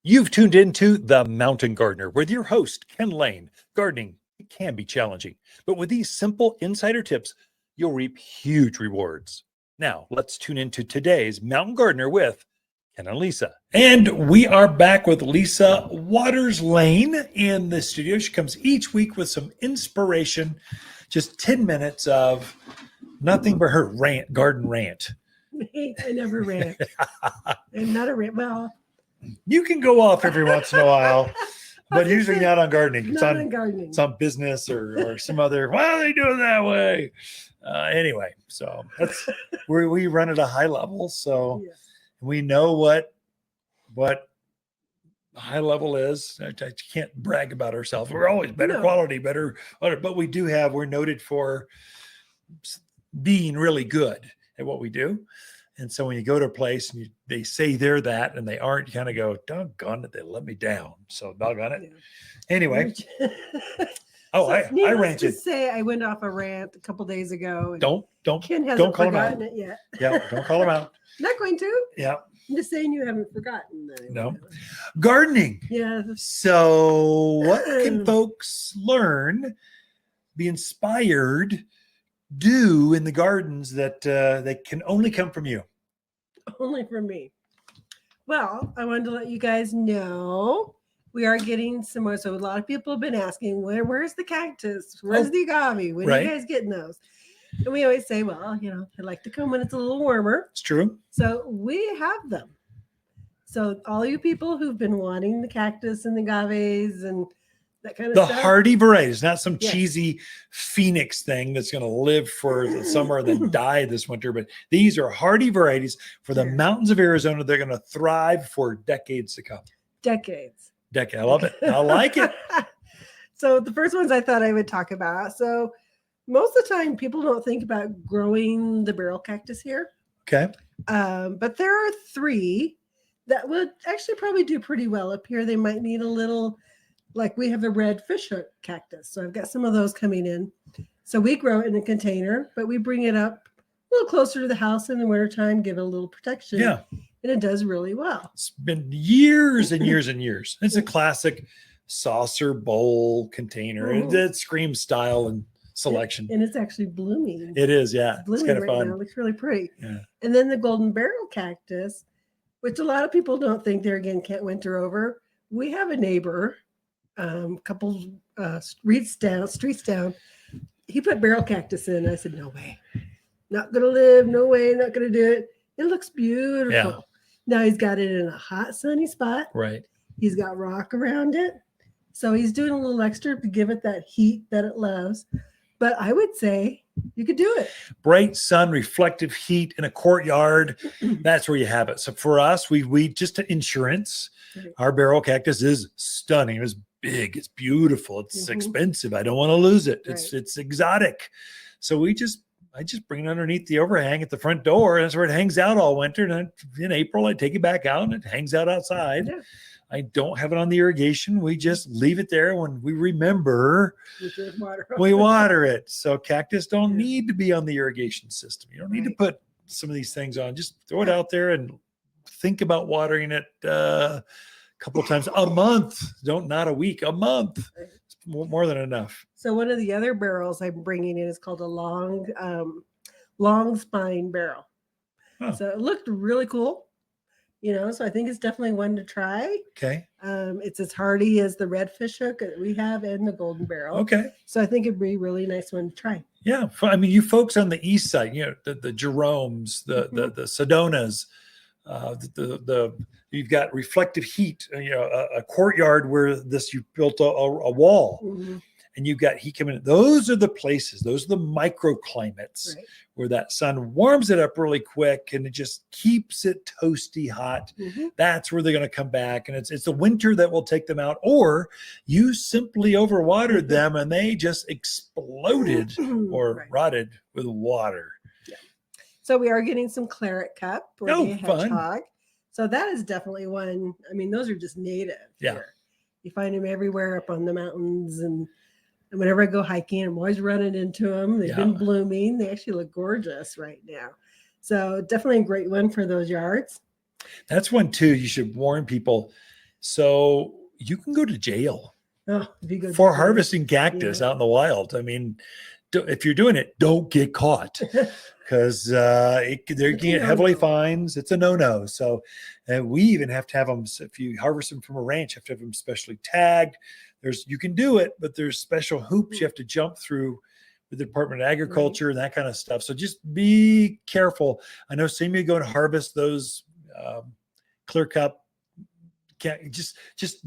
You've tuned into The Mountain Gardener with your host, Ken Lane. Gardening, it can be challenging, but with these simple insider tips, you'll reap huge rewards. Now, let's tune into today's Mountain Gardener with Ken and Lisa. And we are back with Lisa Lain in the studio. She comes each week with some inspiration, just 10 minutes of nothing but her garden rant. I never rant. I'm not a rant. Well, you can go off every once in a while, but usually not on gardening. Not on gardening. It's on business or some other, why are they doing that way? Anyway, so that's where we run at a high level. So we know what high level is. I can't brag about ourselves. We're always better quality, better, but we're noted for being really good at what we do. And so when you go to a place and they say they're that and they aren't, you kind of go, doggone it, they let me down. So doggone it. Anyway. I ranted. Say I went off a rant a couple days ago. And Ken hasn't forgotten it yet. Yeah, don't call him out. Not going to. Yeah. I'm just saying you haven't forgotten. No. Gardening. Yeah. So what can folks learn, be inspired, do in the gardens that they can only come from you? Only from me. Well, I wanted to let you guys know we are getting some more. So a lot of people have been asking, where's the cactus? Where's the agave? When are you guys getting those? And we always say, well, I like to come when it's a little warmer. It's true. So we have them. So all you people who've been wanting the cactus and the agaves and that kind of stuff. The hardy varieties, not some cheesy Phoenix thing that's going to live for the summer and then die this winter. But these are hardy varieties for the mountains of Arizona. They're going to thrive for decades to come. Decades. I love it. I like it. So the first ones I thought I would talk about. So most of the time, people don't think about growing the barrel cactus here. Okay. But there are 3 that would actually probably do pretty well up here. They might need a little. Like we have the red fishhook cactus. So I've got some of those coming in. So we grow it in a container, but we bring it up a little closer to the house in the wintertime, give it a little protection. Yeah. And it does really well. It's been years and years and years. It's a classic saucer bowl container. It screams style and selection. And it's actually blooming. It is, yeah. It's blooming kind of fun. now. It looks really pretty. Yeah. And then the golden barrel cactus, which a lot of people don't think can't winter over. We have a neighbor. Couple streets down, he put barrel cactus in. I said, no way, not gonna live, no way, not gonna do it. It looks beautiful. Yeah. Now he's got it in a hot sunny spot. Right. He's got rock around it, so he's doing a little extra to give it that heat that it loves. But I would say you could do it. Bright sun, reflective heat in a courtyard. That's where you have it. So for us, we just insurance. Our barrel cactus is stunning. It's big. It's beautiful. It's expensive. I don't want to lose it. It's exotic. So I just bring it underneath the overhang at the front door. That's where it hangs out all winter. And then in April, I take it back out and it hangs out outside. Yeah. I don't have it on the irrigation. We just leave it there. When we remember, we water it. So cactus don't need to be on the irrigation system. You don't need to put some of these things on. Just throw it out there and think about watering it a couple of times a month. Not a week, a month. It's more than enough. So one of the other barrels I'm bringing in is called a long spine barrel. Huh. So it looked really cool. So I think it's definitely one to try. Okay. It's as hardy as the red fishhook that we have and the golden barrel. Okay. So I think it'd be a really nice one to try. Yeah. I mean, you folks on the east side, the Jeromes, the Sedonas, you've got reflective heat, a courtyard where you built a wall. And you've got heat coming in. Those are the places, those are the microclimates where that sun warms it up really quick and it just keeps it toasty hot. That's where they're going to come back. And it's the winter that will take them out, or you simply overwatered them and they just exploded or rotted with water. Yeah. So we are getting some claret cup or the hedgehog. Fun. So that is definitely one. I mean, those are just native here. You find them everywhere up on the mountains, and whenever I go hiking, I'm always running into them. They've been blooming. They actually look gorgeous right now. So definitely a great one for those yards. That's one too. You should warn people. So you can go to jail Oh, if you go for to- harvesting cactus out in the wild. I mean, if you're doing it, don't get caught, because they can get heavily fines. It's a no-no. So we even have to have them. If you harvest them from a ranch, you have to have them specially tagged. You can do it, but there's special hoops you have to jump through with the Department of Agriculture and that kind of stuff. So just be careful. I know some of you go and harvest those clear cup. Just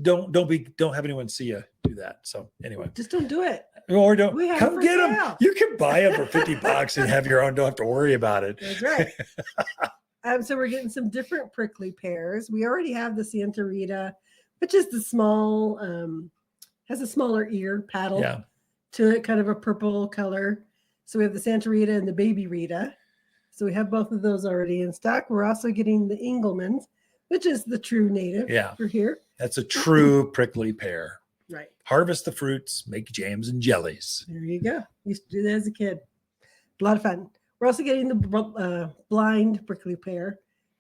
don't have anyone see you do that. So anyway, just don't do it. Or don't come get them. Sale. You can buy them for $50 and have your own. Don't have to worry about it. That's right. So we're getting some different prickly pears. We already have the Santa Rita, which is the small, has a smaller ear paddle to it, kind of a purple color. So we have the Santa Rita and the Baby Rita. So we have both of those already in stock. We're also getting the Engelmans, which is the true native for here. That's a true prickly pear. Right. Harvest the fruits, make jams and jellies. There you go. Used to do that as a kid. A lot of fun. We're also getting the blind prickly pear.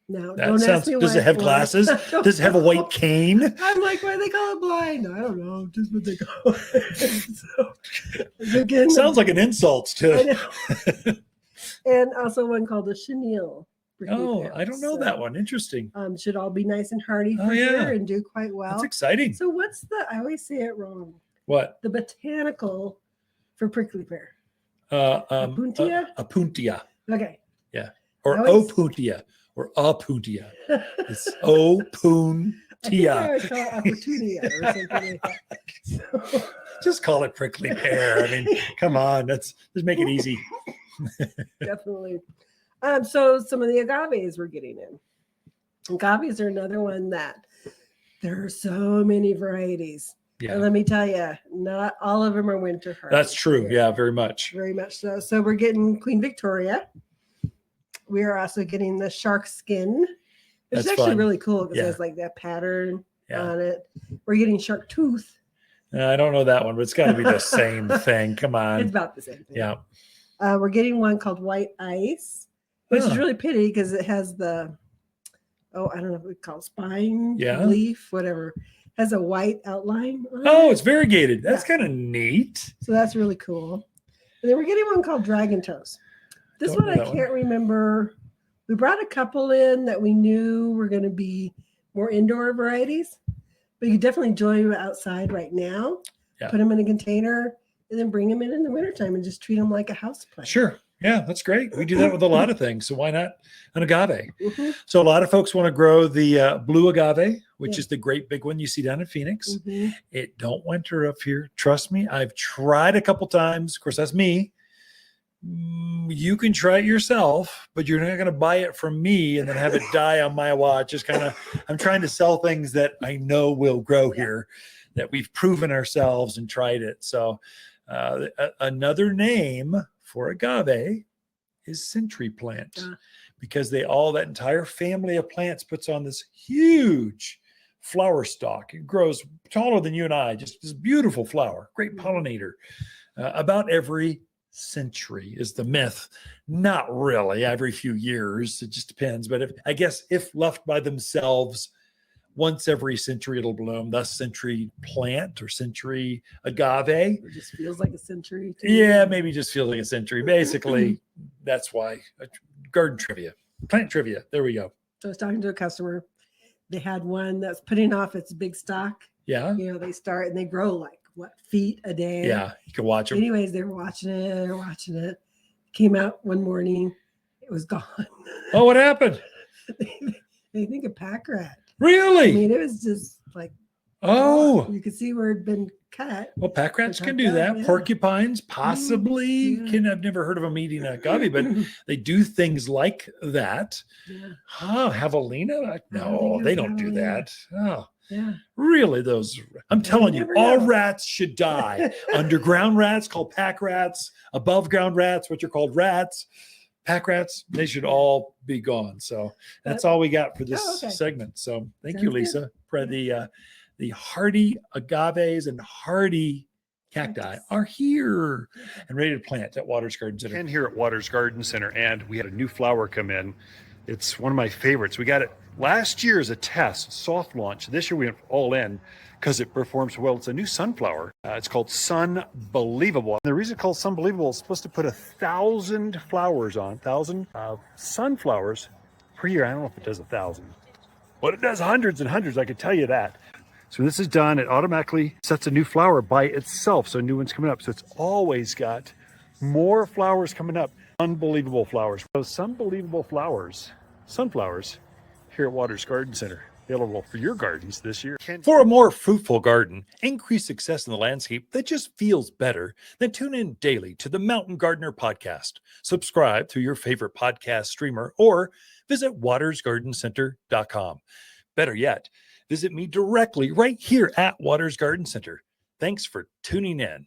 Now, don't ask me does it have glasses? Does it have a white cane? I'm like, why do they call it blind? I don't know. Just what they call it. So, again, sounds like an insult to. And also one called the chenille. Oh, I don't know that one. Interesting. Should all be nice and hardy for here and do quite well. That's exciting. So what's I always say it wrong. What? The botanical for prickly pear. Apuntia? Apuntia. Okay. Yeah. Or opuntia. Or apuntia. It's opuntia. I would call it opportunia or something like that. So. Just call it prickly pear. I mean, come on. Let's make it easy. Definitely. So some of the agaves we're getting in. Agaves are another one that there are so many varieties. Yeah. And let me tell you, not all of them are winter harvest. That's true. Yeah, very much. Very much so. So we're getting Queen Victoria. We are also getting the shark skin. It's actually really cool because it has like that pattern on it. We're getting shark tooth. I don't know that one, but it's got to be the same thing. Come on. It's about the same thing. Yeah. We're getting one called White Ice, which is really pretty because it has the, I don't know what we call it, spine, leaf, whatever. Has a white outline on it. It's variegated. That's kind of neat. So that's really cool. And then we're getting one called Dragon Toes. This one I can't remember. We brought a couple in that we knew were going to be more indoor varieties, but you definitely enjoy them outside right now. Yeah. Put them in a container and then bring them in the wintertime and just treat them like a house plant. Sure. Yeah, that's great. We do that with a lot of things. So why not an agave? Mm-hmm. So a lot of folks want to grow the blue agave, which is the great big one you see down in Phoenix. Mm-hmm. It don't winter up here. Trust me. I've tried a couple times. Of course, that's me. You can try it yourself, but you're not going to buy it from me and then have it die on my watch. Just kind of, I'm trying to sell things that I know will grow here, that we've proven ourselves and tried it. So another name for agave is century plant, because that entire family of plants puts on this huge flower stalk. It grows taller than you and I, just this beautiful flower, great pollinator. About every century is the myth. Not really every few years. It just depends. But if left by themselves, once every century it'll bloom. Thus century plant or century agave. It just feels like a century. Yeah, maybe just feels like a century. Basically, that's why. Garden trivia, plant trivia. There we go. So I was talking to a customer. They had one that's putting off its big stalk. Yeah. They start and they grow like feet a day. Yeah, you can watch them. Anyways, they were watching it. Came out one morning, it was gone. Oh, what happened? They think a pack rat. Really? I mean, it was just like, you could see where it'd been cut. Well, pack rats can do that. Yeah. Porcupines possibly can. I've never heard of them eating agave, but they do things like that. Yeah. Oh, javelina? No, they don't do that. Oh. Yeah. Really, I'm telling you, all rats should die. Underground rats called pack rats, above ground rats, which are called rats, pack rats, they should all be gone. So that's all we got for this segment. So thank you, Lisa, for the hardy agaves and hardy cacti are here and ready to plant at Waters Garden Center. And here at Waters Garden Center, and we had a new flower come in. It's one of my favorites. We got it Last year is a test, soft launch. This year we went all in because it performs well. It's a new sunflower. It's called Sunbelievable. The reason it's called Sunbelievable is supposed to put 1,000 flowers on, 1,000 sunflowers per year. I don't know if it does 1,000, but it does hundreds and hundreds. I can tell you that. So this is done. It automatically sets a new flower by itself. So a new one's coming up. So it's always got more flowers coming up. Unbelievable flowers. Those unbelievable flowers, sunflowers, here at Waters Garden Center, available for your gardens this year. For a more fruitful garden, increased success in the landscape that just feels better, then tune in daily to the Mountain Gardener podcast. Subscribe through your favorite podcast streamer or visit watersgardencenter.com. Better yet, visit me directly right here at Waters Garden Center. Thanks for tuning in.